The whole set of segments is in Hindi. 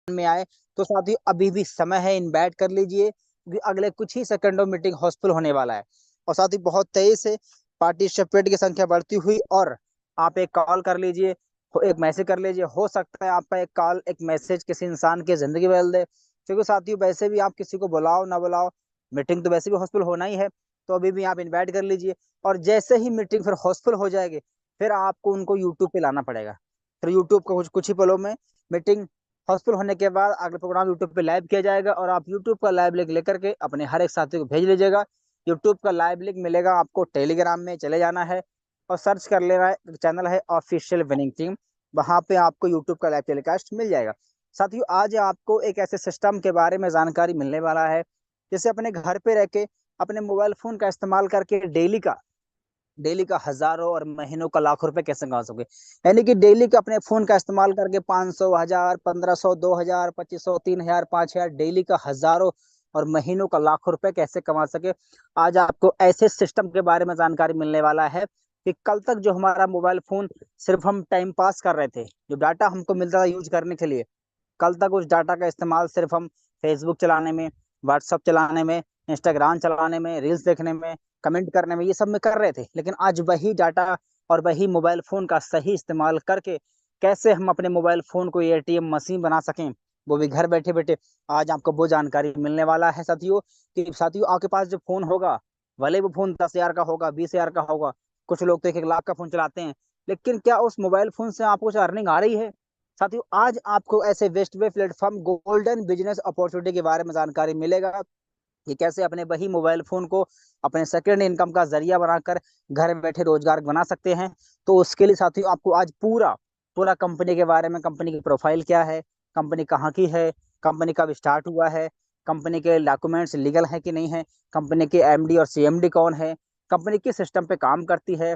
में आए। तो साथियों अभी भी समय है, इनवाइट कर लीजिए, क्योंकि अगले कुछ ही सेकंडों में मीटिंग हाउसफुल होने वाला है। और साथ ही बहुत तेजी से पार्टिसिपेट की संख्या बढ़ती हुई, और आप एक कॉल कर लीजिए, एक मैसेज कर लीजिए, हो सकता है आपका एक कॉल एक मैसेज किसी इंसान की जिंदगी बदल दे। क्योंकि साथियों वैसे भी आप किसी को बुलाओ ना बुलाओ, मीटिंग तो वैसे भी हाउसफुल होना ही है। तो अभी भी आप इनवाइट कर लीजिए, और जैसे ही मीटिंग फिर हाउसफुल हो जाएगी, फिर आपको उनको यूट्यूब पे लाना पड़ेगा। फिर यूट्यूब को कुछ कुछ ही पलों में मीटिंग हाउसफुल होने के बाद अगला प्रोग्राम यूट्यूब पे लाइव किया जाएगा, और आप यूट्यूब का लाइव लिंक लेकर के अपने हर एक साथी को भेज लीजिएगा। यूट्यूब का लाइव लिंक मिलेगा आपको, टेलीग्राम में चले जाना है और सर्च कर लेना है, चैनल है ऑफिशियल विनिंग टीम, वहां पे आपको यूट्यूब का लाइव टेलीकास्ट मिल जाएगा। साथियों आज आपको एक ऐसे सिस्टम के बारे में जानकारी मिलने वाला है, जैसे अपने घर पे रह के अपने मोबाइल फोन का इस्तेमाल करके डेली का हजारों और महीनों का लाखों रुपए कैसे कमा सके। यानी कि डेली का अपने फोन का इस्तेमाल करके 500, 1000, 1500, 2000, 2500, 3000, 5000, डेली का हजारों और महीनों का लाखों रुपए कैसे कमा सके। आज आपको ऐसे सिस्टम के बारे में जानकारी मिलने वाला है कि कल तक जो हमारा मोबाइल फोन सिर्फ हम टाइम पास कर रहे थे, जो डाटा हमको मिलता था यूज करने के लिए, कल तक उस डाटा का इस्तेमाल सिर्फ हम फेसबुक चलाने में, व्हाट्सअप चलाने में, इंस्टाग्राम चलाने में, रील्स देखने में, कमेंट करने में, ये सब में कर रहे थे। लेकिन आज वही डाटा और वही मोबाइल फोन का सही इस्तेमाल करके कैसे हम अपने मोबाइल फोन को एटीएम मशीन बना सकें, वो भी घर बैठे बैठे, आज आपको वो जानकारी मिलने वाला है साथियों। कि साथियों आपके पास जो फोन होगा, भले वो फोन 10,000 का होगा, 20,000 का होगा, कुछ लोग तो 1-1 लाख का फोन चलाते हैं, लेकिन क्या उस मोबाइल फोन से आपको कुछ अर्निंग आ रही है? साथियों आज आपको ऐसे वेस्ट वे प्लेटफॉर्म गोल्डन बिजनेस अपॉर्चुनिटी के बारे में जानकारी मिलेगा कि कैसे अपने वही मोबाइल फोन को अपने सेकंड इनकम का जरिया बनाकर घर बैठे रोजगार बना सकते हैं। तो उसके लिए साथियों आपको आज पूरा पूरा कंपनी के बारे में, कंपनी की प्रोफाइल क्या है, कंपनी कहाँ की है, कंपनी कब स्टार्ट हुआ है, कंपनी के डॉक्यूमेंट्स लीगल है कि नहीं है, कंपनी के एमडी और सीएमडी कौन है, कंपनी किस सिस्टम पे काम करती है,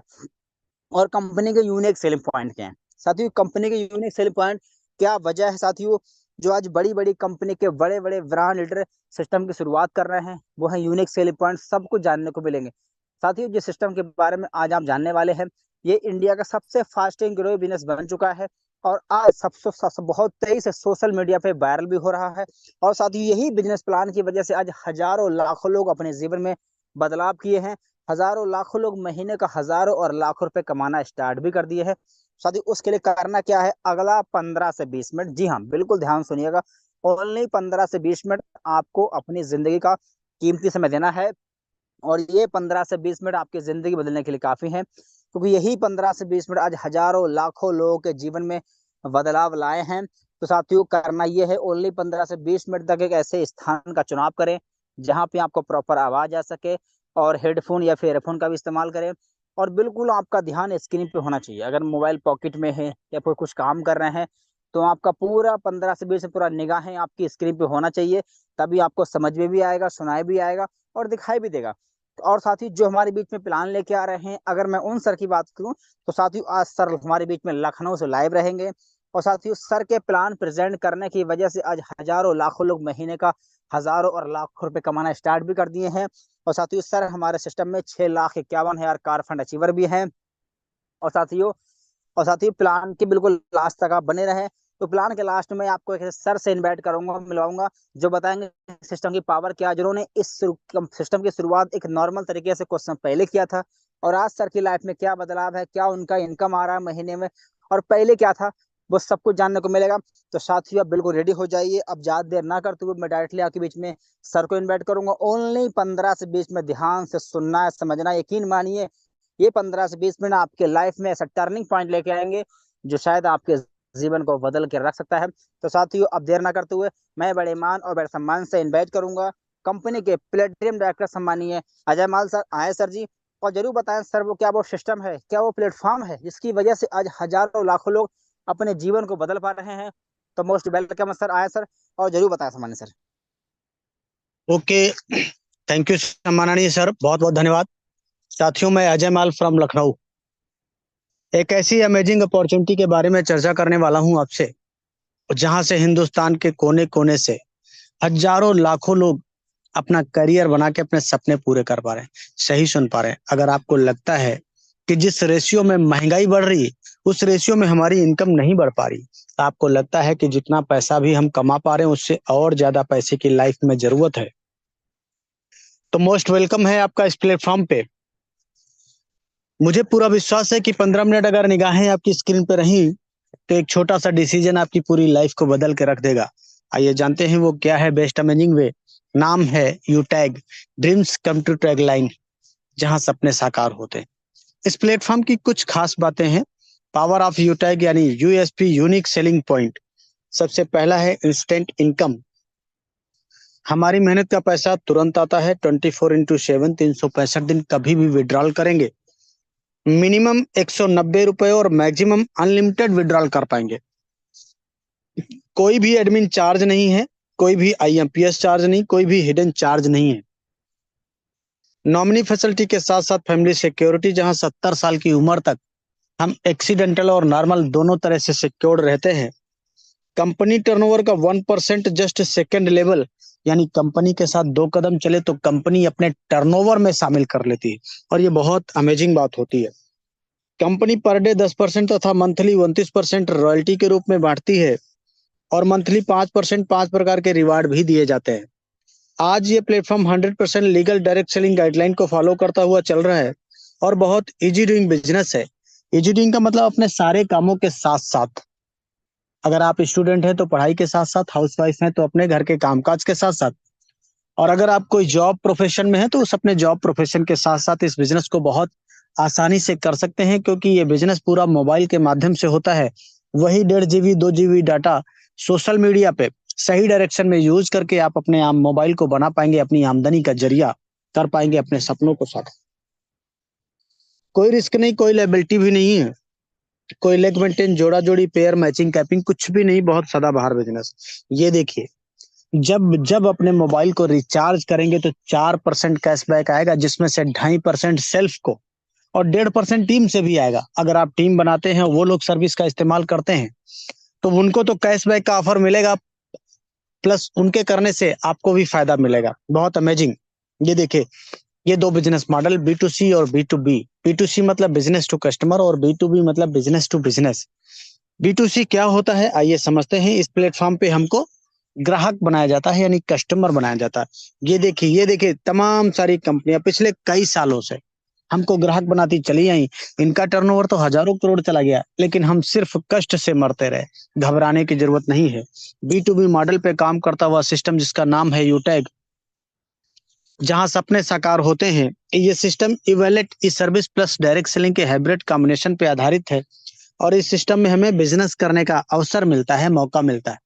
और कंपनी के यूनिक सेलिंग पॉइंट क्या है। साथियों कंपनी के यूनिक सेलिंग पॉइंट क्या वजह है साथियों, जो आज बड़ी बड़ी कंपनी के बड़े बड़े ब्रांड लीडर सिस्टम की शुरुआत कर रहे हैं, वो है यूनिक सेलिंग पॉइंट, सब कुछ जानने को मिलेंगे। साथियों जिस सिस्टम के बारे में आज आप जानने वाले हैं, ये इंडिया का सबसे फास्टिंग ग्रोइंग बिजनेस बन चुका है, और आज बहुत तेजी से सोशल मीडिया पे वायरल भी हो रहा है। और साथियों यही बिजनेस प्लान की वजह से आज हजारों लाखों लोग अपने जीवन में बदलाव किए हैं, हजारों लाखों लोग महीने का हजारों और लाखों रुपए कमाना स्टार्ट भी कर दिए हैं। साथियों उसके लिए करना क्या है, अगला 15 से 20 मिनट, जी हाँ बिल्कुल ध्यान सुनिएगा, ओनली 15 से 20 मिनट आपको अपनी जिंदगी का कीमती समय देना है। और ये 15 से 20 मिनट आपकी जिंदगी बदलने के लिए काफी है, क्योंकि यही 15 से 20 मिनट आज हजारों लाखों लोगों के जीवन में बदलाव लाए हैं। तो साथियों करना ये है, ओनली 15 से 20 मिनट तक एक ऐसे स्थान का चुनाव करें जहां पे आपको प्रॉपर आवाज आ सके, और हेडफोन या फिर एयरफोन का भी इस्तेमाल करें, और बिल्कुल आपका ध्यान स्क्रीन पे होना चाहिए। अगर मोबाइल पॉकेट में है या फिर कुछ काम कर रहे हैं, तो आपका पूरा 15 से 20 पूरा निगाहें आपकी स्क्रीन पे होना चाहिए, तभी आपको समझ में भी आएगा, सुनाई भी आएगा और दिखाई भी देगा। और साथ ही जो हमारे बीच में प्लान लेके आ रहे हैं, अगर मैं उन सर की बात करूं, तो साथियों आज सर हमारे बीच में लखनऊ से लाइव रहेंगे, और साथियों सर के प्लान प्रेजेंट करने की वजह से आज हजारों लाखों लोग महीने का हजारों और लाखों रुपए कमाना स्टार्ट भी कर दिए हैं। और साथियों सर हमारे सिस्टम में 6,51,000 कार फंड अचीवर भी हैं। और साथियों और साथियों प्लान के बिल्कुल लास्ट तक आप बने रहें। तो प्लान के लास्ट में आपको एक सर से इनवाइट करूंगा, मिलवाऊंगा, जो बताएंगे सिस्टम की पावर क्या, जिन्होंने इस सिस्टम की शुरुआत एक नॉर्मल तरीके से कुछ समय पहले किया था, और आज सर की लाइफ में क्या बदलाव है, क्या उनका इनकम आ रहा है महीने में, और पहले क्या था, वो सब कुछ जानने को मिलेगा। तो साथियों आप बिल्कुल रेडी हो जाइए, अब ज्यादा देर ना करते हुए मैं डायरेक्टली आपके बीच में सर को इन्वाइट करूंगा। ओनली 15 से 20 में ध्यान से सुनना है, समझना, यकीन मानिए ये 15 से 20 मिनट आपके लाइफ में ऐसा टर्निंग पॉइंट लेके आएंगे जो शायद आपके जीवन को बदल के रख सकता है। तो साथियों अब देर ना करते हुए मैं बड़े मान और बड़े सम्मान से इनवाइट करूंगा कंपनी के प्लेटिनम डायरेक्टर सम्मानीय अजय माल सर, आए सर जी। और जरूर बताएं सर, वो सिस्टम है, क्या वो प्लेटफॉर्म है जिसकी वजह से आज हजारों लाखों लोग अपने जीवन को बदल पा रहे हैं। तो मोस्ट वेलकम सर, आए सर, और जरूर बताएं सम्मानीय सर। ओके, थैंक यू सम्माननीय सर, बहुत बहुत धन्यवाद। साथियों मैं अजय माल फ्रॉम लखनऊ एक ऐसी अमेजिंग अपॉर्चुनिटी के बारे में चर्चा करने वाला हूं आपसे, जहां से हिंदुस्तान के कोने कोने से हजारों लाखों लोग अपना करियर बना के अपने सपने पूरे कर पा रहे हैं। सही सुन पा रहे हैं। अगर आपको लगता है कि जिस रेशियो में महंगाई बढ़ रही है उस रेशियो में हमारी इनकम नहीं बढ़ पा रही। आपको लगता है कि जितना पैसा भी हम कमा पा रहे हैं उससे और ज्यादा पैसे की लाइफ में जरूरत है, तो मोस्ट वेलकम है आपका इस प्लेटफॉर्म पे। मुझे पूरा विश्वास है कि 15 मिनट अगर निगाहें आपकी स्क्रीन पे रही तो एक छोटा सा डिसीजन आपकी पूरी लाइफ को बदल के रख देगा। आइए जानते हैं वो क्या है बेस्ट अमेजिंग वे। नाम है U Tag, dreams come to tagline, जहां सपने साकार होते हैं। इस प्लेटफॉर्म की कुछ खास बातें हैं। पावर ऑफ यू टैग यानी यूएसपी, यूनिक सेलिंग पॉइंट। सबसे पहला है इंस्टेंट इनकम। हमारी मेहनत का पैसा तुरंत आता है। 24x7, 365 दिन कभी भी विड्रॉल करेंगे। मिनिमम 190 रुपए और मैक्सिमम अनलिमिटेड विड्रॉल कर पाएंगे। कोई भी एडमिन चार्ज नहीं है, कोई भी आईएमपीएस चार्ज नहीं, कोई भी हिडन चार्ज नहीं है। नॉमिनी फैसिलिटी के साथ साथ फैमिली सिक्योरिटी, जहां 70 साल की उम्र तक हम एक्सीडेंटल और नॉर्मल दोनों तरह से सिक्योर्ड रहते हैं। कंपनी टर्नओवर का 1% जस्ट सेकंड लेवल, यानी कंपनी के साथ 2 कदम चले तो कंपनी अपने टर्नओवर में शामिल कर लेती है, और ये बहुत अमेजिंग बात होती है। कंपनी पर डे 10% तथा मंथली 29% रॉयल्टी के रूप में बांटती है, और मंथली 5% 5 प्रकार के रिवार्ड भी दिए जाते हैं। आज ये platform 100% legal direct selling guideline को फॉलो करता हुआ चल रहा है, और बहुत इजी डूइंग बिजनेस है। इजी डूइंग का मतलब अपने सारे कामों के साथ साथ, अगर आप स्टूडेंट हैं तो पढ़ाई के साथ साथ, हाउसवाइफ हैं तो अपने घर के कामकाज के साथ साथ, और अगर आप कोई जॉब प्रोफेशन में है तो उस अपने जॉब प्रोफेशन के साथ साथ इस बिजनेस को बहुत आसानी से कर सकते हैं, क्योंकि ये बिजनेस पूरा मोबाइल के माध्यम से होता है। वही 1.5 GB 2 GB data social media पे सही डायरेक्शन में यूज करके आप अपने मोबाइल को बना पाएंगे, अपनी आमदनी का जरिया कर पाएंगे, अपने सपनों को साकार। कोई रिस्क नहीं, कोई लायबिलिटी भी नहीं है, कोई लेग मेंटेन, जोड़ा जोड़ी, पेयर मैचिंग, कैपिंग, कुछ भी नहीं। बहुत सदाबहार बिजनेस। ये देखिए, जब जब अपने मोबाइल को रिचार्ज करेंगे तो 4% कैशबैक आएगा, जिसमें से 2.5% सेल्फ को और 1.5% टीम से भी आएगा। अगर आप टीम बनाते हैं, वो लोग सर्विस का इस्तेमाल करते हैं, तो उनको तो कैशबैक का ऑफर मिलेगा, प्लस उनके करने से आपको भी फायदा मिलेगा। बहुत अमेजिंग। ये देखिए, ये 2 बिजनेस मॉडल, B2C और B2B। B2C मतलब बिजनेस टू कस्टमर, और B2B मतलब बिजनेस टू बिजनेस। B2C क्या होता है, आइए समझते हैं। इस प्लेटफॉर्म पे हमको ग्राहक बनाया जाता है, यानी कस्टमर बनाया जाता है। ये देखिए तमाम सारी कंपनियां पिछले कई सालों से हमको ग्राहक बनाती चली आई। इनका टर्नओवर तो हजारों करोड़ चला गया, लेकिन हम सिर्फ कष्ट से मरते रहे। घबराने की जरूरत नहीं है। B2B मॉडल पे काम करता हुआ सिस्टम, जिसका नाम है यूटैग, जहां सपने साकार होते हैं। ये सिस्टम इवैलेट ई सर्विस प्लस डायरेक्ट सेलिंग के हाइब्रिड कॉम्बिनेशन पे आधारित है, और इस सिस्टम में हमें बिजनेस करने का अवसर मिलता है, मौका मिलता है,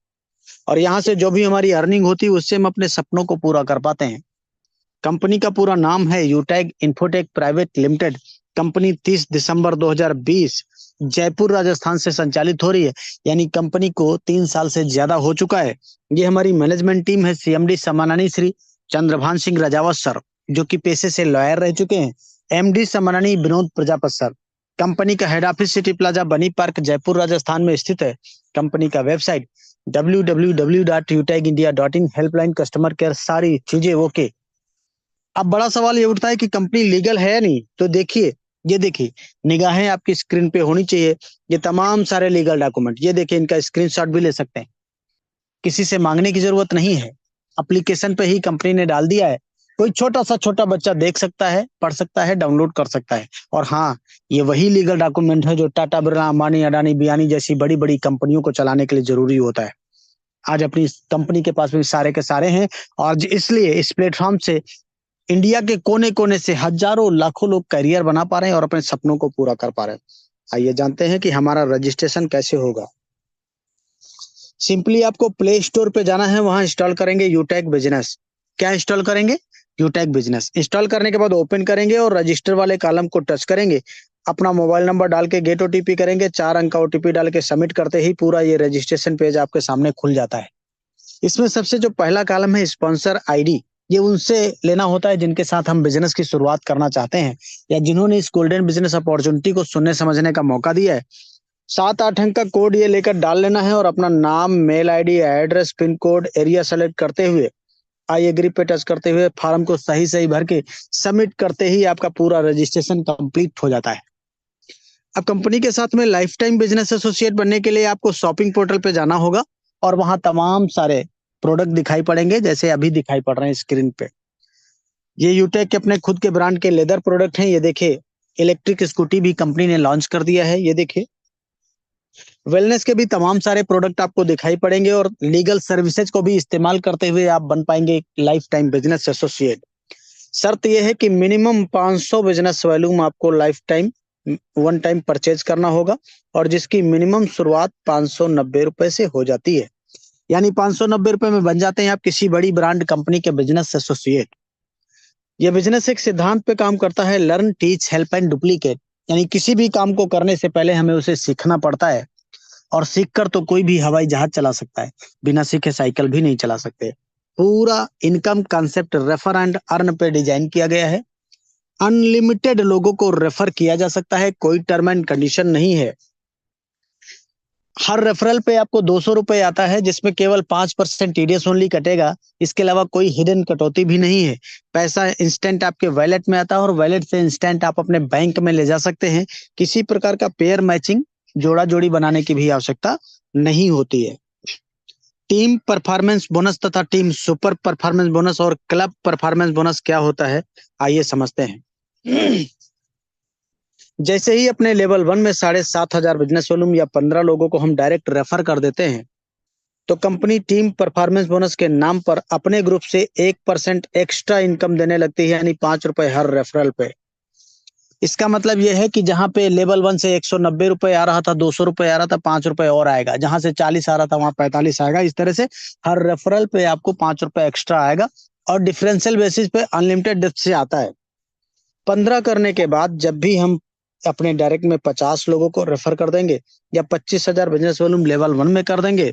और यहाँ से जो भी हमारी अर्निंग होती है उससे हम अपने सपनों को पूरा कर पाते हैं। कंपनी का पूरा नाम है यूटैग इन्फोटेक प्राइवेट लिमिटेड। कंपनी 30 दिसंबर 2020 जयपुर राजस्थान से संचालित हो रही है, यानी कंपनी को 3 साल से ज्यादा हो चुका है। ये हमारी मैनेजमेंट टीम है। CMD सम्माननीय श्री चंद्रभान सिंह राजावत सर, जो कि पेशे से लॉयर रह चुके हैं। MD सम्माननीय विनोद प्रजापत सर। कंपनी का हेड ऑफिस सिटी प्लाजा बनी पार्क जयपुर राजस्थान में स्थित है। कंपनी का website www.utagindia.in, helpline, customer care, सारी चीजें ओके। अब बड़ा सवाल ये उठता है कि कंपनी लीगल है या नहीं, तो देखिए, ये देखिए, निगाहें आपकी स्क्रीन पे होनी चाहिए। ये तमाम सारे लीगल डॉक्यूमेंट, ये देखिए, इनका स्क्रीनशॉट भी ले सकते हैं। किसी से मांगने की जरूरत नहीं है, एप्लीकेशन पे ही कंपनी ने डाल दिया है। कोई छोटा बच्चा देख सकता है, पढ़ सकता है, डाउनलोड कर सकता है। और हाँ, ये वही लीगल डॉक्यूमेंट है जो टाटा, बिरला, अंबानी, अडानी, बियानी जैसी बड़ी बड़ी कंपनियों को चलाने के लिए जरूरी होता है। आज अपनी कंपनी के पास भी सारे के सारे हैं, और इसलिए इस प्लेटफॉर्म से इंडिया के कोने कोने से हजारों लाखों लोग करियर बना पा रहे हैं और अपने सपनों को पूरा कर पा रहे हैं। आइए जानते हैं कि हमारा रजिस्ट्रेशन कैसे होगा। सिंपली आपको प्ले स्टोर पे जाना है, वहां इंस्टॉल करेंगे यूटैग बिजनेस। क्या इंस्टॉल करेंगे? यूटैग बिजनेस। इंस्टॉल करने के बाद ओपन करेंगे और रजिस्टर वाले कॉलम को टच करेंगे। अपना मोबाइल नंबर डाल के गेट OTP करेंगे। 4 अंक का OTP डाल के सबमिट करते ही पूरा ये रजिस्ट्रेशन पेज आपके सामने खुल जाता है। इसमें सबसे जो पहला कॉलम है स्पॉन्सर ID, ये उनसे लेना होता है जिनके साथ हम बिजनेस की शुरुआत करना चाहते हैं, या जिन्होंने इस गोल्डन बिजनेस अपॉर्चुनिटी को सुनने समझने का मौका दिया है। 7-8 अंक का कोड ये लेकर डाल लेना है, और अपना नाम, mail ID, address, pin code, area select करते हुए आई एग्री पे टच करते हुए फॉर्म को सही सही भर के सबमिट करते ही आपका पूरा रजिस्ट्रेशन कंप्लीट हो जाता है। अब कंपनी के साथ में लाइफ टाइम बिजनेस एसोसिएट बनने के लिए आपको शॉपिंग पोर्टल पे जाना होगा और वहां तमाम सारे प्रोडक्ट दिखाई पड़ेंगे, जैसे अभी दिखाई पड़ रहे हैं स्क्रीन पे। ये यूटेक के अपने खुद के ब्रांड के लेदर प्रोडक्ट हैं। ये देखिए, इलेक्ट्रिक स्कूटी भी कंपनी ने लॉन्च कर दिया है। ये देखिए, वेलनेस के भी तमाम सारे प्रोडक्ट आपको दिखाई पड़ेंगे और लीगल सर्विसेज को भी इस्तेमाल करते हुए आप बन पाएंगे लाइफ टाइम बिजनेस एसोसिएट। शर्त यह है कि मिनिमम 500 बिजनेस वॉल्यूम आपको life time one time purchase करना होगा और जिसकी मिनिमम शुरुआत 590 रुपए से हो जाती है। यानी 590 रुपए में बन जाते हैं आप किसी बड़ी ब्रांड कंपनी के बिजनेस एसोसिएट। यह बिजनेस एक सिद्धांत पे काम करता है, learn teach help and duplicate. यानी किसी भी काम को करने से पहले हमें उसे सीखना पड़ता है और सीखकर तो कोई भी हवाई जहाज चला सकता है, बिना सीखे साइकिल भी नहीं चला सकते। पूरा income concept refer and earn पे डिजाइन किया गया है। अनलिमिटेड लोगों को रेफर किया जा सकता है, कोई टर्म एंड कंडीशन नहीं है। हर रेफरल पे आपको 200 रुपए आता है, जिसमें केवल 5% टीडीएस ओनली कटेगा। इसके अलावा कोई हिडन कटौती भी नहीं है। पैसा इंस्टेंट आपके वॉलेट में आता है और वॉलेट से इंस्टेंट आप अपने बैंक में ले जा सकते हैं। किसी प्रकार का पेयर मैचिंग, जोड़ा जोड़ी बनाने की भी आवश्यकता नहीं होती है। टीम परफॉर्मेंस बोनस तथा टीम सुपर परफॉर्मेंस बोनस और क्लब परफॉर्मेंस बोनस क्या होता है, आइए समझते हैं। जैसे ही अपने लेवल 1 में 7,500 बिजनेस वॉल्यूम या 15 लोगों को हम डायरेक्ट रेफर कर देते हैं, तो कंपनी टीम परफॉर्मेंस बोनस के नाम पर अपने ग्रुप से 1% एक्स्ट्रा इनकम देने लगती है, यानी 5 रुपए हर रेफरल पे। इसका मतलब यह है कि जहां पे लेवल 1 से 190 रुपए आ रहा था, 200 रुपए आ रहा था, 5 रुपए और आएगा। जहां से 40 आ रहा था वहां 45 आएगा। इस तरह से हर रेफरल पे आपको 5 रुपए एक्स्ट्रा आएगा और डिफरेंशियल बेसिस पे अनलिमिटेड डेप्थ से आता है। 15 करने के बाद जब भी हम अपने डायरेक्ट में 50 लोगों को रेफर कर देंगे या 25,000 बिजनेस वॉल्यूम लेवल 1 में कर देंगे,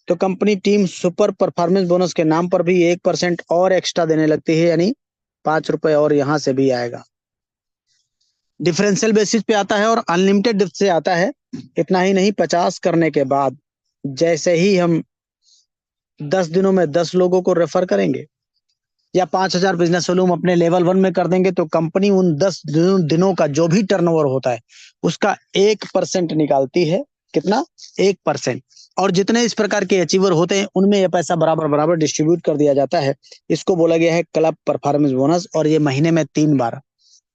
तो company team super performance bonus के नाम पर भी 1% और एक्स्ट्रा देने लगती है, यानी 5 रुपए और यहां से भी आएगा। डिफरेंशियल बेसिस पे आता है और अनलिमिटेड डिप्थ से आता है। इतना ही नहीं, 50 करने के बाद जैसे ही हम 10 दिनों में 10 लोगों को रेफर करेंगे या 5,000 बिजनेस वॉल्यूम अपने लेवल 1 में कर देंगे, तो कंपनी उन 10 दिनों का जो भी टर्नओवर होता है उसका 1% निकालती है। कितना? 1%। और जितने इस प्रकार के अचीवर होते हैं उनमें यह पैसा बराबर बराबर डिस्ट्रीब्यूट कर दिया जाता है। इसको बोला गया है क्लब परफॉर्मेंस बोनस और ये महीने में 3 बार,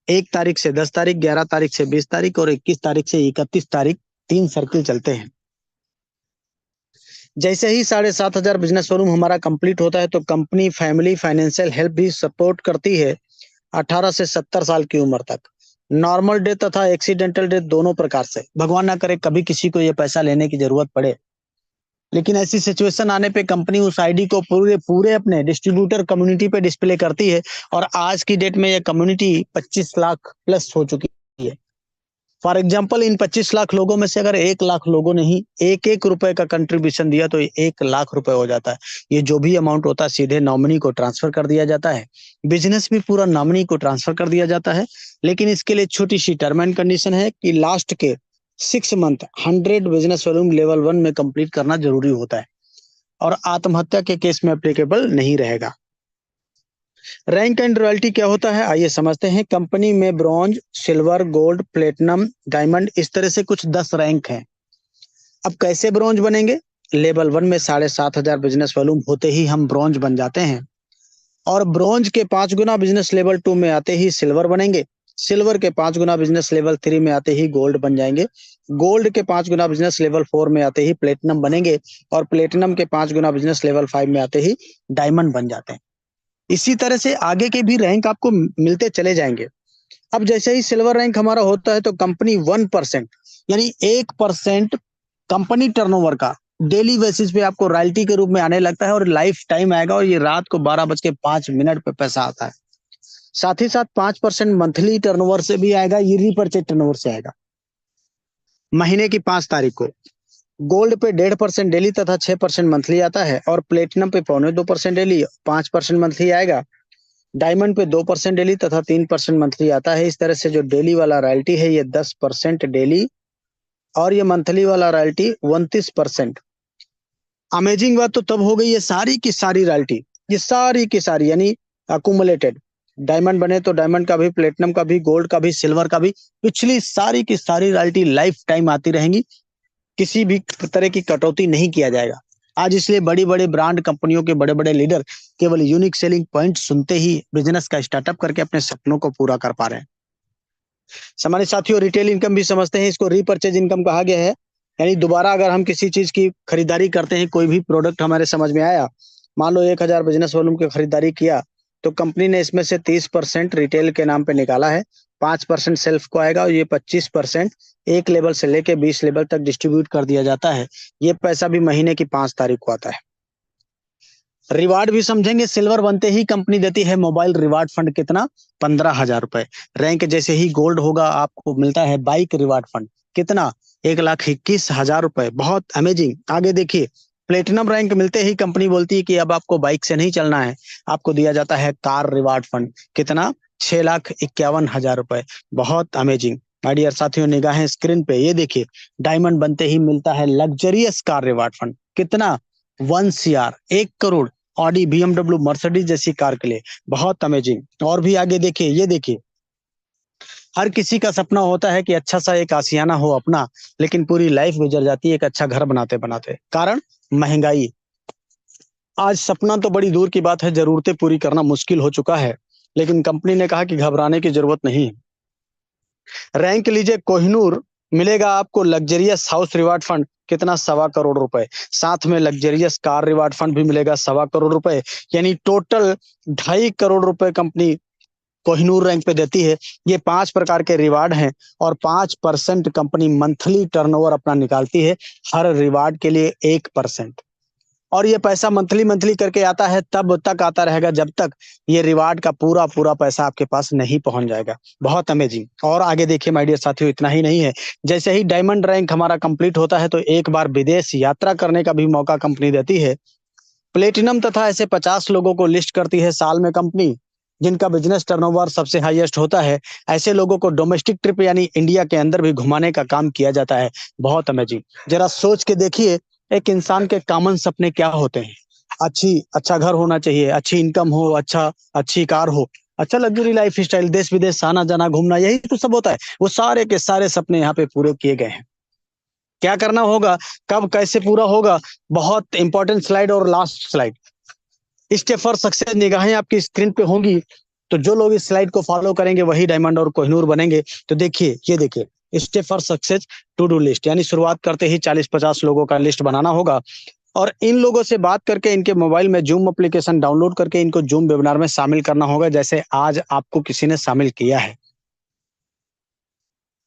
1 तारीख से 10 तारीख, 11 तारीख से 20 तारीख और 21 तारीख से 31 तारीख 3 सर्किल चलते हैं। जैसे ही 7,500 बिजनेस वॉल्यूम हमारा कंप्लीट होता है, तो कंपनी फैमिली फाइनेंशियल हेल्प भी सपोर्ट करती है 18 से 70 साल की उम्र तक। नॉर्मल डेथ तथा एक्सीडेंटल डेथ दोनों प्रकार से। भगवान ना करे कभी किसी को ये पैसा लेने की जरूरत पड़े, लेकिन ऐसी सिचुएशन आने पे कंपनी उस आईडी को पूरे पूरे अपने डिस्ट्रीब्यूटर कम्युनिटी पे डिस्प्ले करती है और आज की डेट में ये कम्युनिटी 25 लाख प्लस हो चुकी है। फॉर एग्जाम्पल, इन 25 लाख लोगों में से अगर 1 लाख लोगों ने ही 1-1 रुपए का कंट्रीब्यूशन दिया तो 1 लाख रुपए हो जाता है। ये जो भी अमाउंट होता है सीधे नॉमिनी को ट्रांसफर कर दिया जाता है। बिजनेस भी पूरा नॉमिनी को ट्रांसफर कर दिया जाता है, लेकिन इसके लिए छोटी सी टर्म एंड कंडीशन है कि लास्ट के 6 मंथ 100 बिजनेस वॉल्यूम लेवल 1 में कंप्लीट करना जरूरी होता है और आत्महत्या के केस में एप्लीकेबल नहीं रहेगा। रैंक एंड रॉयल्टी क्या होता है, आइए समझते हैं। कंपनी में bronze, silver, gold, platinum, diamond, इस तरह से कुछ 10 रैंक हैं। अब कैसे ब्रॉन्ज बनेंगे? लेवल 1 में 7,500 बिजनेस वॉल्यूम होते ही हम ब्रॉन्ज बन जाते हैं और ब्रॉन्ज के 5 गुना बिजनेस लेवल 2 में आते ही सिल्वर बनेंगे। सिल्वर के 5 गुना बिजनेस लेवल 3 में आते ही गोल्ड बन जाएंगे। गोल्ड के 5 गुना बिजनेस लेवल 4 में आते ही प्लेटिनम बनेंगे और प्लेटिनम के 5 गुना बिजनेस लेवल 5 में आते ही डायमंड बन जाते हैं। इसी तरह से आगे के भी रैंक आपको मिलते चले जाएंगे। अब जैसे ही सिल्वर रैंक हमारा होता है तो कंपनी 1% यानी 1% कंपनी टर्नओवर का डेली बेसिस पे आपको रॉयल्टी के रूप में आने लगता है और लाइफ टाइम आएगा और ये रात को 12:05 पे पैसा आता है। साथ ही साथ 5% मंथली टर्नओवर से भी आएगा, ये रीपर्चेज टर्नओवर से आएगा। महीने की 5 तारीख को गोल्ड पे 1.5% डेली तथा 6% मंथली आता है और प्लेटिनम पे 0.25% डेली, 5% मंथली आएगा। डायमंड पे 2% डेली तथा 3% मंथली आता है। इस तरह से जो डेली वाला रॉयल्टी है ये 10% डेली और ये मंथली वाला रॉयल्टी 29%। अमेजिंग बात तो तब हो गई, ये सारी की सारी रॉयल्टी, ये सारी की सारी यानी अकुमुलेटेड डायमंड बने तो डायमंड का भी, प्लेटिनम का भी, गोल्ड का भी, सिल्वर का भी, पिछली सारी की सारी रॉयल्टी लाइफ टाइम आती रहेंगी, किसी भी तरह की कटौती नहीं किया जाएगा। आज इसलिए बड़ी बड़ी ब्रांड कंपनियों के बड़े बड़े लीडर केवल यूनिक सेलिंग पॉइंट सुनते ही बिजनेस का स्टार्टअप करके अपने सपनों को पूरा कर पा रहे हैं। हमारे साथियों, रिटेल इनकम भी समझते हैं, इसको रीपर्चेज इनकम कहा गया है। यानी दोबारा अगर हम किसी चीज की खरीदारी करते हैं, कोई भी प्रोडक्ट हमारे समझ में आया, मान लो 1,000 बिजनेस वॉल्यूम की खरीदारी किया, तो कंपनी ने इसमें से 30% रिटेल के नाम पे निकाला है, 5% सेल्फ को आएगा और ये 25% एक लेवल से लेके 20 लेवल तक डिस्ट्रीब्यूट कर दिया जाता है। ये पैसा भी महीने की 5 तारीख को आता है। रिवार्ड भी समझेंगे, सिल्वर बनते ही कंपनी देती है मोबाइल रिवार्ड फंड, कितना? 15,000 रुपए। रैंक जैसे ही गोल्ड होगा आपको मिलता है बाइक रिवार्ड फंड, कितना? 1,21,000 रुपए। बहुत अमेजिंग। आगे देखिए, प्लेटिनम रैंक मिलते ही कंपनी बोलती है कि अब आपको बाइक से नहीं चलना है, आपको दिया जाता है कार रिवार्ड फंड, कितना? 6,51,000 रुपए। बहुत अमेजिंग। माय डियर साथियों, निगाहें स्क्रीन पे, ये देखिए, डायमंड बनते ही मिलता है लग्जरियस कार रिवार्ड फंड, कितना? 1 CR, 1 crore. Audi, BMW, Mercedes जैसी कार के लिए। बहुत अमेजिंग। और भी आगे देखिए, ये देखिए, हर किसी का सपना होता है कि अच्छा सा एक आशियाना हो अपना, लेकिन पूरी लाइफ गुजर जाती है एक अच्छा घर बनाते बनाते। कारण? महंगाई। आज सपना तो बड़ी दूर की बात है, जरूरतें पूरी करना मुश्किल हो चुका है, लेकिन कंपनी ने कहा कि घबराने की जरूरत नहीं है। रैंक लीजिए, कोहिनूर मिलेगा आपको लग्जरियस हाउस रिवार्ड फंड, कितना? 1.25 करोड़ रुपए। साथ में लग्जरियस कार रिवार्ड फंड भी मिलेगा 1.25 करोड़ रुपए। यानी टोटल 2.5 करोड़ रुपए कंपनी कोहिनूर रैंक पे देती है। ये 5 प्रकार के रिवार्ड हैं और 5% कंपनी मंथली टर्नओवर अपना निकालती है, हर रिवार्ड के लिए 1%। और ये पैसा मंथली मंथली करके आता है, तब तक आता रहेगा जब तक ये रिवार्ड का पूरा पूरा पैसा आपके पास नहीं पहुंच जाएगा। बहुत अमेजिंग। और आगे देखिए माय डियर साथियों, इतना ही नहीं है, जैसे ही डायमंड रैंक हमारा कंप्लीट होता है तो एक बार विदेश यात्रा करने का भी मौका कंपनी देती है। प्लेटिनम तथा ऐसे 50 लोगों को लिस्ट करती है साल में कंपनी, जिनका बिजनेस टर्नओवर सबसे हाईएस्ट होता है। ऐसे लोगों को डोमेस्टिक ट्रिप यानी इंडिया के अंदर भी घुमाने का काम किया जाता है। बहुत अमेजिंग। जरा सोच के देखिए, एक इंसान के कॉमन सपने क्या होते हैं? अच्छा घर होना चाहिए, अच्छी इनकम हो, अच्छी कार हो, अच्छा लग्जरी लाइफ स्टाइल, देश विदेश आना जाना घूमना, यही तो सब होता है। वो सारे के सारे सपने यहाँ पे पूरे किए गए हैं। क्या करना होगा, कब कैसे पूरा होगा? बहुत इंपॉर्टेंट स्लाइड और last slide, step for success, निगाहें आपकी स्क्रीन पे होंगी, तो जो लोग इस स्लाइड को फॉलो करेंगे वही डायमंड और कोहिनूर बनेंगे। तो देखिए, ये देखिए, step for success, to do list, यानी शुरुआत करते ही 40-50 लोगों का लिस्ट बनाना होगा और इन लोगों से बात करके इनके मोबाइल में जूम एप्लीकेशन डाउनलोड करके इनको जूम वेबिनार में शामिल करना होगा, जैसे आज आपको किसी ने शामिल किया है।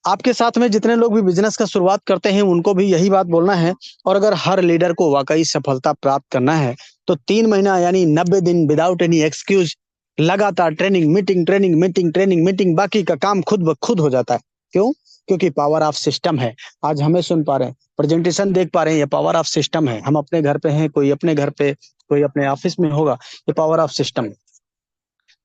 आपके साथ में जितने लोग भी बिजनेस का शुरुआत करते हैं उनको भी यही बात बोलना है। और अगर हर लीडर को वाकई सफलता प्राप्त करना है तो 3 महीना यानी 90 दिन विदाउट एनी एक्सक्यूज लगातार ट्रेनिंग, बाकी का काम खुद ब खुद हो जाता है। क्यों? क्योंकि पावर ऑफ सिस्टम है। आज हमें सुन पा रहे हैं, प्रेजेंटेशन देख पा रहे हैं, ये पावर ऑफ सिस्टम है। हम अपने घर पे हैं, कोई अपने घर पे, कोई अपने ऑफिस में होगा, ये पावर ऑफ सिस्टम है।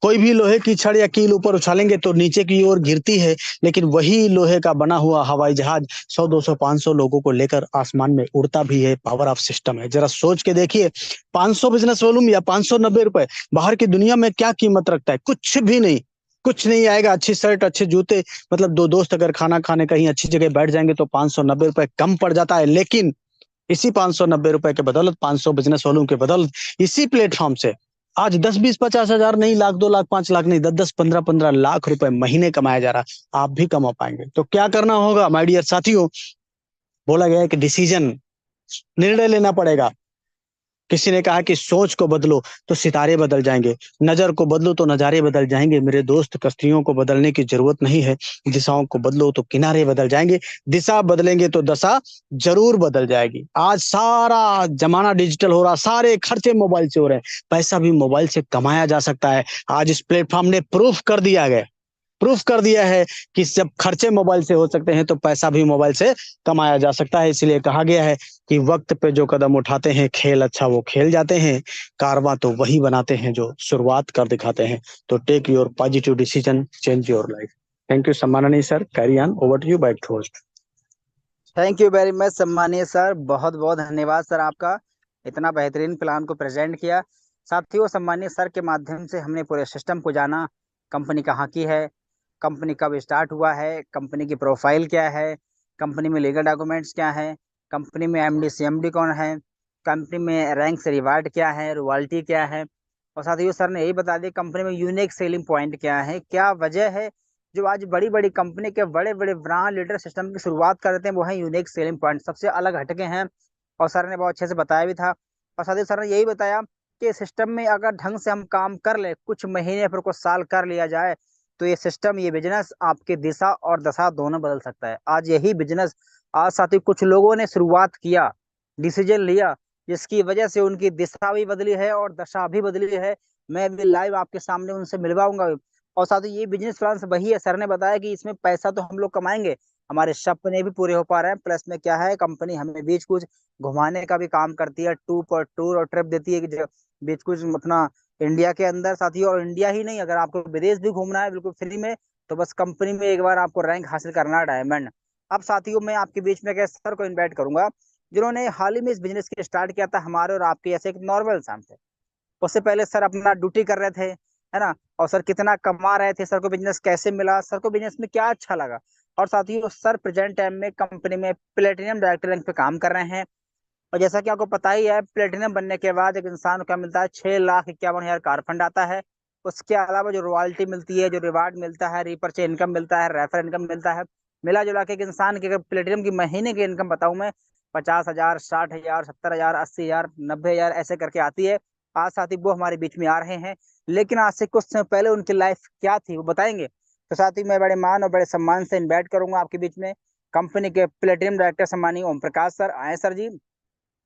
कोई भी लोहे की छड़ या कील ऊपर उछालेंगे तो नीचे की ओर गिरती है, लेकिन वही लोहे का बना हुआ हवाई जहाज 100, 200, 500 लोगों को लेकर आसमान में उड़ता भी है। पावर ऑफ सिस्टम है। जरा सोच के देखिए, 500 बिजनेस वॉल्यूम या 590 रुपए बाहर की दुनिया में क्या कीमत रखता है? कुछ भी नहीं, कुछ नहीं आएगा। अच्छी शर्ट, अच्छे जूते, मतलब दो दोस्त अगर खाना खाने कहीं अच्छी जगह बैठ जाएंगे तो 590 रुपए कम पड़ जाता है। लेकिन इसी 590 रुपए के बदौलत, 500 बिजनेस वॉल्यूम के बदौलत, इसी प्लेटफॉर्म से आज 10, 20, 50 हजार नहीं, लाख, 2 लाख, 5 लाख नहीं, 10, 10, 15, 15 लाख रुपए महीने कमाया जा रहा। आप भी कमा पाएंगे। तो क्या करना होगा माय डियर साथियों? बोला गया है कि डिसीजन, निर्णय लेना पड़ेगा। किसी ने कहा कि सोच को बदलो तो सितारे बदल जाएंगे, नजर को बदलो तो नजारे बदल जाएंगे। मेरे दोस्त, कश्तियों को बदलने की जरूरत नहीं है, दिशाओं को बदलो तो किनारे बदल जाएंगे। दिशा बदलेंगे तो दशा जरूर बदल जाएगी। आज सारा जमाना डिजिटल हो रहा, सारे खर्चे मोबाइल से हो रहे हैं, पैसा भी मोबाइल से कमाया जा सकता है। आज इस प्लेटफॉर्म ने प्रूफ कर दिया है कि जब खर्चे मोबाइल से हो सकते हैं तो पैसा भी मोबाइल से कमाया जा सकता है। इसलिए कहा गया है कि वक्त पे जो कदम उठाते हैं, खेल अच्छा वो खेल जाते हैं, कारवां तो वही बनाते हैं जो शुरुआत कर दिखाते हैं। तो take your positive decision, change your life. Thank you सम्माननीय sir, carry on, over to you, back to host. Thank you very much सम्मानीय सर, बहुत बहुत धन्यवाद सर आपका, इतना बेहतरीन प्लान को प्रेजेंट किया। साथियों, सम्मानीय सर के माध्यम से हमने पूरे सिस्टम को जाना, कंपनी कहाँ की है, कंपनी कब स्टार्ट हुआ है, कंपनी की प्रोफाइल क्या है, कंपनी में लीगल डॉक्यूमेंट्स क्या है, कंपनी में एमडी सीएमडी कौन है, कंपनी में रैंक से रिवार्ड क्या है, रॉयल्टी क्या है। और साथ ही सर ने यही बता दिया कंपनी में यूनिक सेलिंग पॉइंट क्या है, क्या वजह है जो आज बड़ी बड़ी कंपनी के बड़े बड़े ब्रांड लीडर सिस्टम की शुरुआत कर देते हैं, वो है यूनिक सेलिंग पॉइंट, सबसे अलग हटके हैं। और सर ने बहुत अच्छे से बताया भी था। और साथ ही सर ने यही बताया कि सिस्टम में अगर ढंग से हम काम कर ले, कुछ महीने फिर कुछ साल कर लिया जाए, तो ये सिस्टम, ये बिजनेस आपकी दिशा और दशा दोनों बदल सकता है। आज यही बिजनेस, आज साथी कुछ लोगों ने शुरुआत किया, डिसीजन लिया, जिसकी वजह से उनकी दिशा भी बदली है और दशा भी बदली है। मैं भी लाइव आपके सामने उनसे मिलवाऊंगा। और साथ ही ये बिजनेस प्लान वही है, सर ने बताया कि इसमें पैसा तो हम लोग कमाएंगे, हमारे सपने भी पूरे हो पा रहे हैं, प्लस में क्या है, कंपनी हमें बीच कुछ घुमाने का भी काम करती है, टूर और ट्रिप देती है कि बीच कुछ अपना इंडिया के अंदर साथी, और इंडिया ही नहीं, अगर आपको विदेश भी घूमना है बिल्कुल फ्री में, तो बस कंपनी में एक बार आपको रैंक हासिल करना है, डायमंड। अब साथियों मैं आपके बीच में कैसे सर को इन्वाइट करूंगा, जिन्होंने हाल ही में इस बिजनेस की स्टार्ट किया था, हमारे और आपके ऐसे एक नॉर्मल इंसान थे। उससे पहले सर अपना ड्यूटी कर रहे थे, है ना, और सर कितना कमा रहे थे, सर को बिजनेस कैसे मिला, सर को बिजनेस में क्या अच्छा लगा। और साथियों सर प्रेजेंट टाइम में कंपनी में प्लेटिनम डायरेक्टर रैंक पे काम कर रहे हैं। और जैसा कि आपको पता ही है, प्लेटिनम बनने के बाद एक इंसान को क्या मिलता है, 6,51,000 कार फंड आता है। उसके अलावा जो रॉयल्टी मिलती है, जो रिवार्ड मिलता है, रीपर्चे इनकम मिलता है, रेफर इनकम मिलता है, मिला जुला के एक इंसान की अगर प्लेटिनम की महीने की इनकम बताऊं मैं, 50,000, 60,000, 70,000, 80,000, 90,000 ऐसे करके आती है। आज साथी वो हमारे बीच में आ रहे हैं, लेकिन आज से कुछ समय पहले उनकी लाइफ क्या थी वो बताएंगे। तो साथी मैं बड़े मान और बड़े सम्मान से इन्वाइट करूंगा आपके बीच में कंपनी के प्लेटिनम डायरेक्टर सम्मानीय ओम प्रकाश सर, आए सर जी।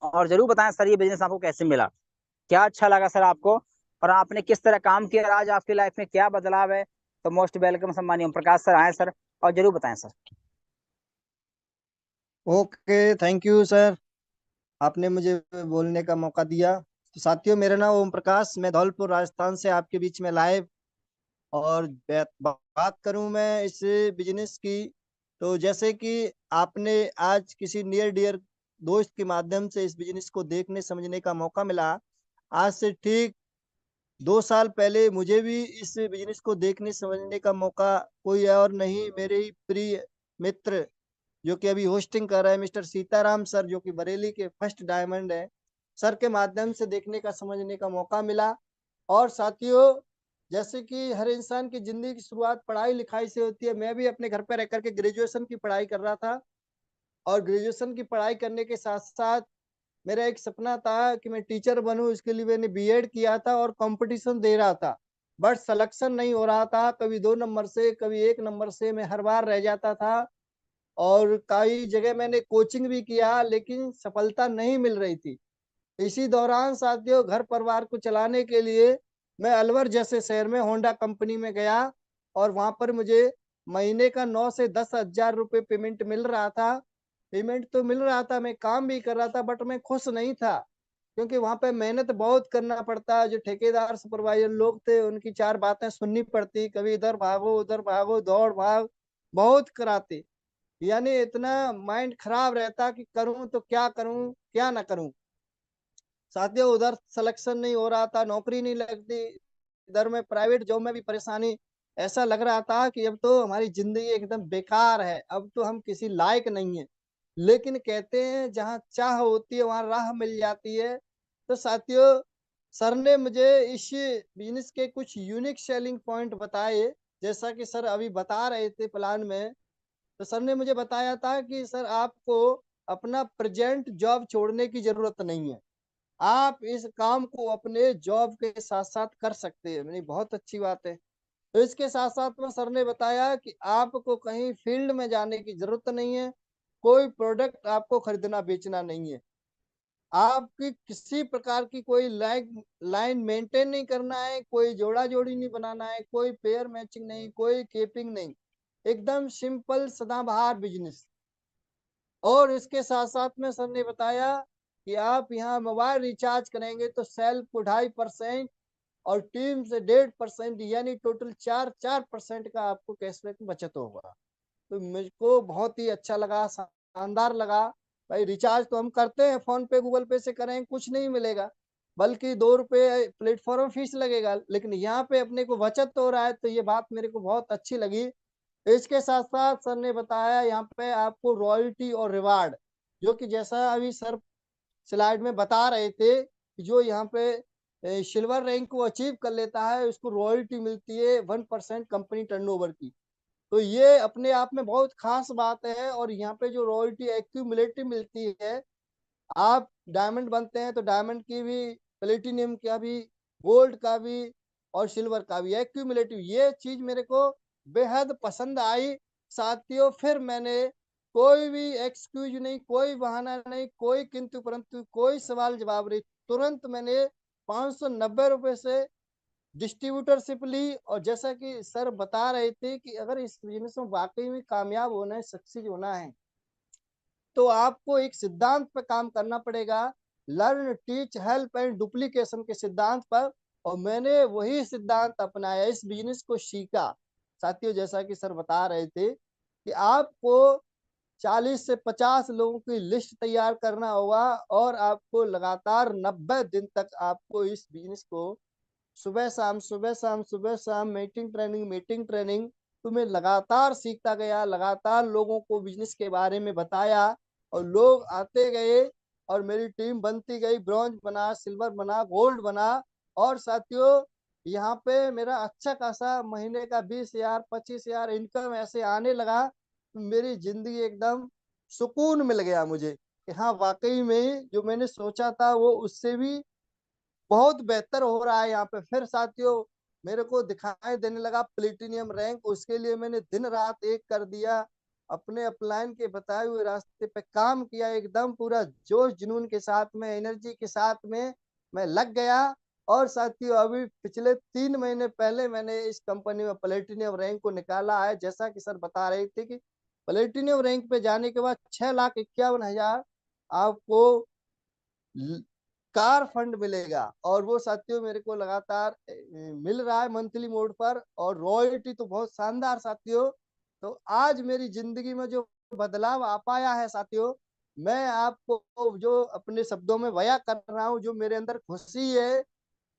और जरूर बताएं सर ये बिजनेस आपको कैसे मिला, क्या अच्छा लगा सर आपको, और आपने किस तरह काम किया और आज आपकी लाइफ में क्या बदलाव है। तो मोस्ट वेलकम सम्मानीय ओम प्रकाश सर, आए सर और जरूर बताएं sir. Okay, thank you sir, आपने मुझे बोलने का मौका दिया। तो साथियों, मेरा नाम ओम प्रकाश, मैं धौलपुर राजस्थान से आपके बीच में लाइव और बात करूं मैं इस बिजनेस की। तो जैसे कि आपने आज किसी नियर डियर दोस्त के माध्यम से इस बिजनेस को देखने समझने का मौका मिला, आज से ठीक 2 साल पहले मुझे भी इस बिजनेस को देखने समझने का मौका कोई और नहीं, मेरे ही प्रिय मित्र जो कि अभी होस्टिंग कर रहे हैं, मिस्टर सीताराम सर, जो कि बरेली के फर्स्ट डायमंड है, सर के माध्यम से देखने का समझने का मौका मिला। और साथियों, जैसे कि हर इंसान की जिंदगी की शुरुआत पढ़ाई लिखाई से होती है, मैं भी अपने घर पर रह करके ग्रेजुएशन की पढ़ाई कर रहा था। और ग्रेजुएशन की पढ़ाई करने के साथ साथ मेरा एक सपना था कि मैं टीचर बनूं, इसके लिए मैंने बीएड किया था और कंपटीशन दे रहा था, बट सिलेक्शन नहीं हो रहा था, कभी 2 नंबर से कभी 1 नंबर से मैं हर बार रह जाता था। और कई जगह मैंने कोचिंग भी किया, लेकिन सफलता नहीं मिल रही थी। इसी दौरान साथियों, घर परिवार को चलाने के लिए मैं अलवर जैसे शहर में होंडा कंपनी में गया, और वहां पर मुझे महीने का 9 से 10 हजार रुपये पेमेंट मिल रहा था। पेमेंट तो मिल रहा था, मैं काम भी कर रहा था, बट मैं खुश नहीं था, क्योंकि वहां पे मेहनत बहुत करना पड़ता है। जो ठेकेदार सुपरवाइजर लोग थे, उनकी 4 बातें सुननी पड़ती, कभी इधर भागो उधर भागो, दौड़ भाग बहुत कराते, यानी इतना माइंड खराब रहता कि करूं तो क्या करूं क्या ना करूं। साथियों, उधर सिलेक्शन नहीं हो रहा था, नौकरी नहीं लगती, इधर में प्राइवेट जॉब में भी परेशानी, ऐसा लग रहा था कि अब तो हमारी जिंदगी एकदम बेकार है, अब तो हम किसी लायक नहीं है। लेकिन कहते हैं जहाँ चाह होती है वहां राह मिल जाती है। तो साथियों, सर ने मुझे इस बिजनेस के कुछ यूनिक सेलिंग पॉइंट बताए, जैसा कि सर अभी बता रहे थे प्लान में। तो सर ने मुझे बताया था कि सर आपको अपना प्रेजेंट जॉब छोड़ने की जरूरत नहीं है, आप इस काम को अपने जॉब के साथ साथ कर सकते हैं। मैंने बहुत अच्छी बात है। तो इसके साथ साथ में सर ने बताया कि आपको कहीं फील्ड में जाने की जरूरत नहीं है, कोई प्रोडक्ट आपको खरीदना बेचना नहीं है, आपकी किसी प्रकार की कोई लाइन मेंटेन नहीं करना है, कोई जोड़ा जोड़ी नहीं बनाना है, कोई पेयर मैचिंग नहीं, कोई केपिंग नहीं, एकदम सिंपल सदाबहार बिजनेस। और इसके साथ साथ में सर ने बताया कि आप यहाँ मोबाइल रिचार्ज करेंगे तो सेल्फ को 2.5% और टीम से 1.5%, यानी टोटल 4% का आपको कैशबैक बचत होगा। तो मुझको बहुत ही अच्छा लगा, शानदार लगा। भाई रिचार्ज तो हम करते हैं फोन पे गूगल पे से करें, कुछ नहीं मिलेगा, बल्कि 2 रुपए प्लेटफॉर्म फीस लगेगा, लेकिन यहाँ पे अपने को बचत तो हो रहा है, तो ये बात मेरे को बहुत अच्छी लगी। इसके साथ साथ सर ने बताया यहाँ पे आपको रॉयल्टी और रिवार्ड, जो कि जैसा अभी सर स्लाइड में बता रहे थे कि जो यहाँ पे सिल्वर रैंक को अचीव कर लेता है उसको रॉयल्टी मिलती है 1% कंपनी टर्नओवर की। तो ये अपने आप में बहुत खास बात है। और यहाँ पे जो रॉयल्टी एक्यूमुलेटिव मिलती है, आप डायमंड बनते हैं तो डायमंड की भी, प्लेटिनियम का भी, गोल्ड का भी और सिल्वर का भी एक्यूमुलेटिव, ये चीज मेरे को बेहद पसंद आई साथियों। फिर मैंने कोई भी एक्सक्यूज नहीं, कोई बहाना नहीं, कोई किंतु परंतु, कोई सवाल जवाब नहीं, तुरंत मैंने 590 रुपए से डिस्ट्रीब्यूटरशिप ली। और जैसा कि सर बता रहे थे कि अगर इस बिजनेस में वाकई में कामयाब होना है, सक्सीड होना है, तो आपको एक सिद्धांत पर काम करना पड़ेगा, learn teach help and duplication के सिद्धांत पर। और मैंने वही सिद्धांत अपनाया, इस बिजनेस को सीखा साथियों। जैसा कि सर बता रहे थे कि आपको 40 से 50 लोगों की लिस्ट तैयार करना होगा और आपको लगातार 90 दिन तक आपको इस बिजनेस को सुबह शाम सुबह शाम सुबह शाम मीटिंग ट्रेनिंग, तो मैं लगातार सीखता गया, लगातार लोगों को बिजनेस के बारे में बताया और लोग आते गए और मेरी टीम बनती गई, ब्रॉन्ज बना, सिल्वर बना, गोल्ड बना। और साथियों यहाँ पे मेरा अच्छा खासा महीने का 20,000 25,000 इनकम ऐसे आने लगा, तो मेरी जिंदगी एकदम सुकून मिल गया मुझे कि हाँ वाकई में जो मैंने सोचा था वो उससे भी बहुत बेहतर हो रहा है यहाँ पे। फिर साथियों मेरे को दिखाई देने लगा प्लेटिनियम रैंक, उसके लिए मैंने दिन रात एक कर दिया, अपने अपलाइन के बताए हुए रास्ते पे काम किया, एकदम पूरा जोश जुनून के साथ में, एनर्जी के साथ में मैं लग गया। और साथियों अभी पिछले 3 महीने पहले मैंने इस कंपनी में प्लेटिनियम रैंक को निकाला है। जैसा कि सर बता रहे थे कि प्लेटिनियम रैंक पे जाने के बाद 6,51,000 आपको कार फंड मिलेगा, और वो साथियों मेरे को लगातार मिल रहा है मंथली मोड पर। और रॉयल्टी तो बहुत शानदार साथियों। तो आज मेरी जिंदगी में जो बदलाव आ पाया है साथियों, मैं आपको जो अपने शब्दों में बयां कर रहा हूँ, जो मेरे अंदर खुशी है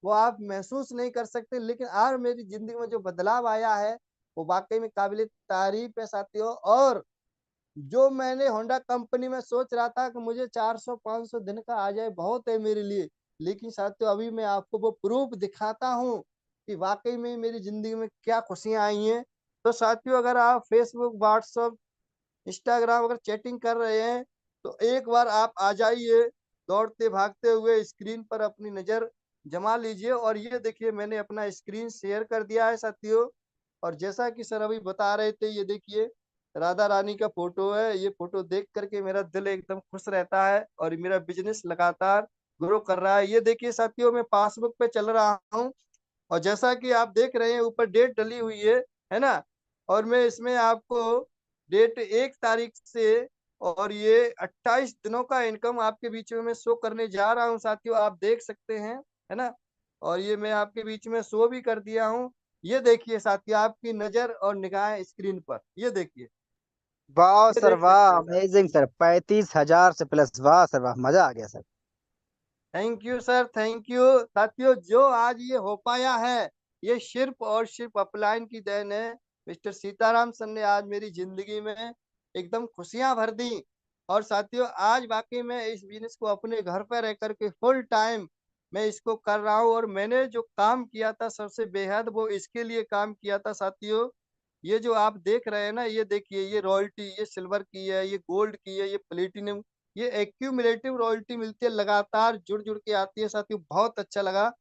वो आप महसूस नहीं कर सकते। लेकिन आज मेरी जिंदगी में जो बदलाव आया है वो वाकई में काबिल तारीफ है साथियों। और जो मैंने होंडा कंपनी में सोच रहा था कि मुझे 400-500 दिन का आ जाए बहुत है मेरे लिए, लेकिन साथियों अभी मैं आपको वो प्रूफ दिखाता हूँ कि वाकई में मेरी जिंदगी में क्या खुशियां आई हैं। तो साथियों अगर आप फेसबुक, व्हाट्सएप, इंस्टाग्राम अगर चैटिंग कर रहे हैं तो एक बार आप आ जाइए, दौड़ते भागते हुए स्क्रीन पर अपनी नजर जमा लीजिए। और ये देखिए मैंने अपना स्क्रीन शेयर कर दिया है साथियों। और जैसा कि सर अभी बता रहे थे, ये देखिए राधा रानी का फोटो है, ये फोटो देख करके मेरा दिल एकदम खुश रहता है और मेरा बिजनेस लगातार ग्रो कर रहा है। ये देखिए साथियों मैं पासबुक पे चल रहा हूँ और जैसा कि आप देख रहे हैं ऊपर डेट डली हुई है ना। और मैं इसमें आपको डेट 1 तारीख से और ये 28 दिनों का इनकम आपके बीच में मैं शो करने जा रहा हूँ साथियों, आप देख सकते हैं, है ना। और ये मैं आपके बीच में शो भी कर दिया हूँ। ये देखिए साथियों आपकी नजर और निगाहें स्क्रीन पर, ये देखिए, वाह ये सर देख वाह, सकते हैं सर। अमेजिंग सर, 35,000 से प्लस, वाह सर वाह, मजा आ गया sir. Thank you sir, thank you साथियों। जो आज ये हो पाया है ये सिर्फ और सिर्फ अपलाइन की देन है। मिस्टर सीताराम सर ने आज मेरी जिंदगी में एकदम खुशियां भर दी। और साथियों आज वाकई में इस बिजनेस को अपने घर पर रह करके फुल टाइम मैं इसको कर रहा हूँ। और मैंने जो काम किया था सबसे बेहद वो इसके लिए काम किया था साथियों। ये जो आप देख रहे हैं ना, ये देखिए ये रॉयल्टी, ये सिल्वर की है, ये गोल्ड की है, ये प्लेटिनम, ये एक्यूमुलेटिव रॉयल्टी मिलती है, लगातार जुड़ जुड़ के आती है साथियों, बहुत अच्छा लगा।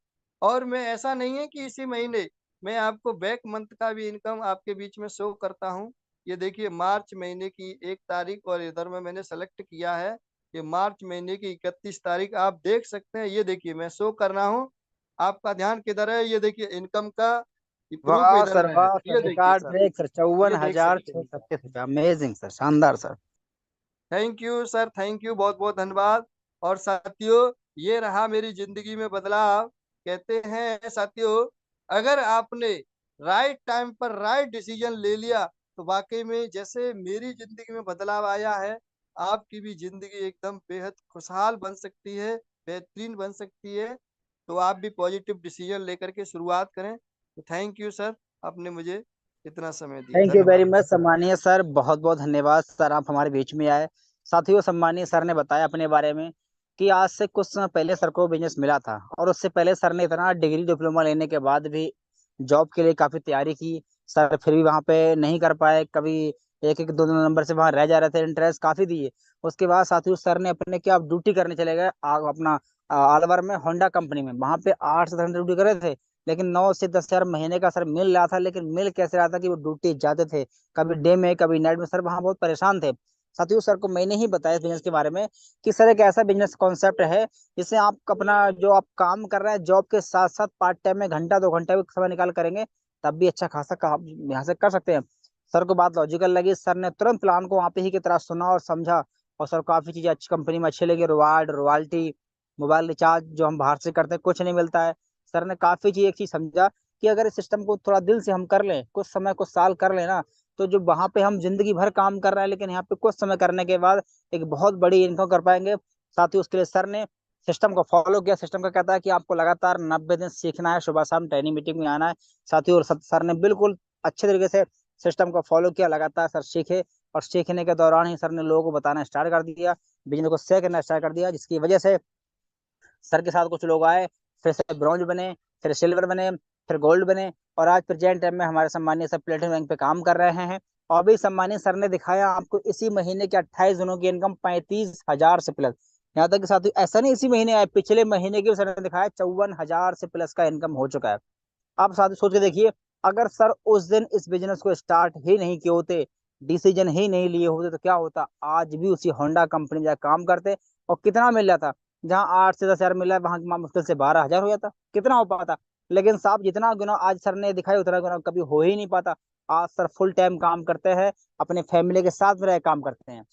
और मैं ऐसा नहीं है कि इसी महीने मैं आपको बैक मंथ का भी इनकम आपके बीच में शो करता हूँ। ये देखिए मार्च महीने की 1 तारीख और इधर में मैंने सेलेक्ट किया है ये मार्च महीने की 31 तारीख, आप देख सकते हैं। ये देखिए मैं शो कर रहा हूँ, आपका ध्यान किधर है, ये देखिए इनकम का प्रूफ वाह इधर सर में है, वाह सर, ये देखिए रिकॉर्ड सर, ब्रेक सर, चौवन ये देख हजार सकते छह हैं। सौ छत्तीस रुपया अमेजिंग सर, शानदार sir. Thank you sir, thank you, बहुत बहुत धन्यवाद। और साथियों ये रहा मेरी जिंदगी में बदलाव। कहते हैं साथियों अगर आपने राइट टाइम पर राइट डिसीजन ले लिया तो वाकई में जैसे मेरी जिंदगी में बदलाव आया है आपकी भी जिंदगी एकदम बेहद खुशहाल बन सकती है, बेहतरीन बन सकती है। तो आप भी पॉजिटिव डिसीजन लेकर के शुरुआत करें। तो थैंक यू सर, आपने मुझे इतना समय दिया, थैंक यू वेरी धन्यवाद। मच सम्मानीय सर, बहुत बहुत धन्यवाद सर, आप हमारे बीच में आए। साथियों, सम्मानीय सर ने बताया अपने बारे में कि आज से कुछ समय पहले सर को बिजनेस मिला था, और उससे पहले सर ने इतना डिग्री डिप्लोमा लेने के बाद भी जॉब के लिए काफी तैयारी की। सर फिर भी वहां पे नहीं कर पाए, कभी एक एक दो दो नंबर से वहां रह जा रहे थे, इंटरेस्ट काफी दिए। उसके बाद साथियों सर ने अपने क्या ड्यूटी करने चले गए अपना अलवर में होंडा कंपनी में, वहां पे 8 से 10 घंटे ड्यूटी कर रहे थे। लेकिन 9 से 10 हजार महीने का सर मिल रहा था, लेकिन मिल कैसे रहा था कि वो ड्यूटी जाते थे, कभी डे में कभी नाइट में, सर वहां बहुत परेशान थे। साथियों सर को मैंने ही बताया इस बिजनेस के बारे में कि सर एक ऐसा बिजनेस कॉन्सेप्ट है जिससे आप अपना जो आप काम कर रहे हैं जॉब के साथ साथ पार्ट टाइम में घंटा 2 घंटा भी समय निकाल करेंगे, तब भी अच्छा खासा काम यहाँ से कर सकते हैं। सर को बात लॉजिकल लगी, सर ने तुरंत प्लान को वहाँ पे ही की तरह सुना और समझा, और सर काफी चीजें अच्छी कंपनी में अच्छी लगी, रिवार्ड रॉयल्टी, मोबाइल रिचार्ज जो हम बाहर से करते हैं कुछ नहीं मिलता है। सर ने काफी चीज एक चीज समझा कि अगर इस सिस्टम को थोड़ा दिल से हम कर लें, कुछ समय कुछ साल कर लेना, तो जो वहां पे हम जिंदगी भर काम कर रहे हैं लेकिन यहाँ पे कुछ समय करने के बाद एक बहुत बड़ी इनकम कर पाएंगे। साथ ही उसके लिए सर ने सिस्टम को फॉलो किया। सिस्टम का कहता है कि आपको लगातार 90 दिन सीखना है, सुबह शाम ट्रेनिंग मीटिंग में आना है। साथ ही और सर ने बिल्कुल अच्छे तरीके से सिस्टम को फॉलो किया, लगातार सर सीखे, और सीखने के दौरान ही सर ने लोगों को बताना स्टार्ट कर दिया, बिजनेस को शेयर करना स्टार्ट कर दिया, जिसकी वजह से सर के साथ कुछ लोग आए, फिर से ब्रॉन्ज बने, फिर सिल्वर बने, फिर गोल्ड बने, और आज प्रेजेंट टाइम में हमारे सम्मानीय सर प्लेटिनम रैंक पे काम कर रहे हैं। और अभी सम्मानीय सर ने दिखाया आपको इसी महीने के 28 दिनों की इनकम 35 हजार से प्लस। यहाँ तक कि साथ ही ऐसा नहीं इसी महीने आए, पिछले महीने की भी सर ने दिखाया 54 हजार से प्लस का इनकम हो चुका है। आप साथ ही सोच के देखिए, अगर सर उस दिन इस बिजनेस को स्टार्ट ही नहीं किए होते, डिसीजन ही नहीं लिए होते, तो क्या होता, आज भी उसी होंडा कंपनी में जाकर काम करते, और कितना मिल जाता, जहाँ 8 से 10 हजार मिला है वहां मुश्किल से 12 हजार हो जाता, कितना हो पाता। लेकिन साहब जितना गुना आज सर ने दिखाया उतना गुना कभी हो ही नहीं पाता। आज सर फुल टाइम काम करते हैं, अपने फैमिली के साथ में रह काम करते हैं।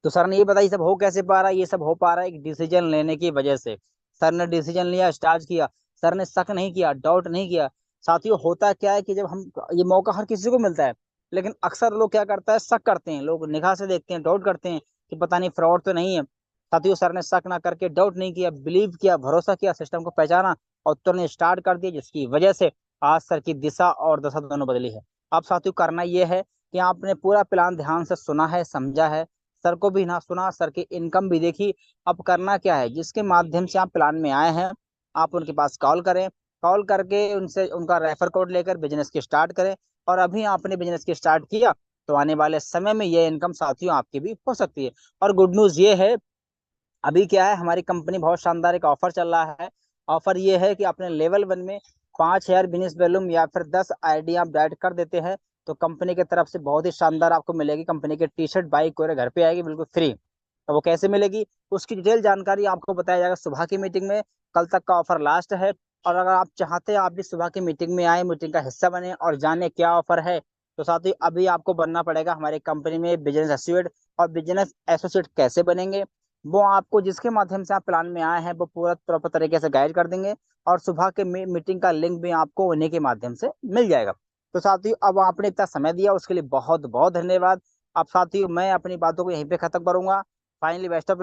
तो सर ने ये बताया ये सब हो कैसे पा रहा है, ये सब हो पा रहा है एक डिसीजन लेने की वजह से। सर ने डिसीजन लिया, स्टार्ट किया, सर ने शक नहीं किया, डाउट नहीं किया। साथियों होता क्या है कि जब हम, ये मौका हर किसी को मिलता है, लेकिन अक्सर लोग क्या करता है, शक करते हैं, लोग निगाह से देखते हैं, डाउट करते हैं कि पता नहीं फ्रॉड तो नहीं है। साथियों सर ने शक ना करके, डाउट नहीं किया, बिलीव किया, भरोसा किया, सिस्टम को पहचाना और तुरंत स्टार्ट कर दिया, जिसकी वजह से आज सर की दिशा और दशा दोनों बदली है। अब साथियों करना यह है कि आपने पूरा प्लान ध्यान से सुना है, समझा है, सर को भी ना सुना, सर की इनकम भी देखी। अब करना क्या है, जिसके माध्यम से आप प्लान में आए हैं, आप उनके पास कॉल करें, कॉल करके उनसे उनका रेफर कोड लेकर बिजनेस की स्टार्ट करें। और अभी आपने बिजनेस की स्टार्ट किया, तो आने वाले समय में ये इनकम साथियों आपकी भी हो सकती है। और गुड न्यूज ये है, अभी क्या है, हमारी कंपनी बहुत शानदार एक ऑफर चल रहा है। ऑफर ये है कि अपने लेवल 1 में 5 हजार बिजनेस वैल्यूम या फिर 10 आईडी आप डाइट कर देते हैं, तो कंपनी की तरफ से बहुत ही शानदार आपको मिलेगी, कंपनी की टी शर्ट बाइक वगैरह घर पे आएगी बिल्कुल फ्री। तो वो कैसे मिलेगी, उसकी डिटेल जानकारी आपको बताया जाएगा सुबह की मीटिंग में। कल तक का ऑफर लास्ट है, और अगर आप चाहते हैं आप भी सुबह की मीटिंग में आए, मीटिंग का हिस्सा बने और जाने क्या ऑफर है, तो साथ ही अभी आपको बनना पड़ेगा हमारी कंपनी में बिजनेस एसोसिएट। और बिजनेस एसोसिएट कैसे बनेंगे, वो आपको जिसके माध्यम से आप प्लान में आए हैं वो पूरा प्रॉपर तरीके से गाइड कर देंगे। और सुबह के मीटिंग का लिंक भी आपको उन्हीं के माध्यम से मिल जाएगा। तो साथियों अब आपने इतना समय दिया उसके लिए बहुत बहुत धन्यवाद। अब साथियों मैं अपनी बातों को यहीं पे खत्म करूंगा। Finally best of luck.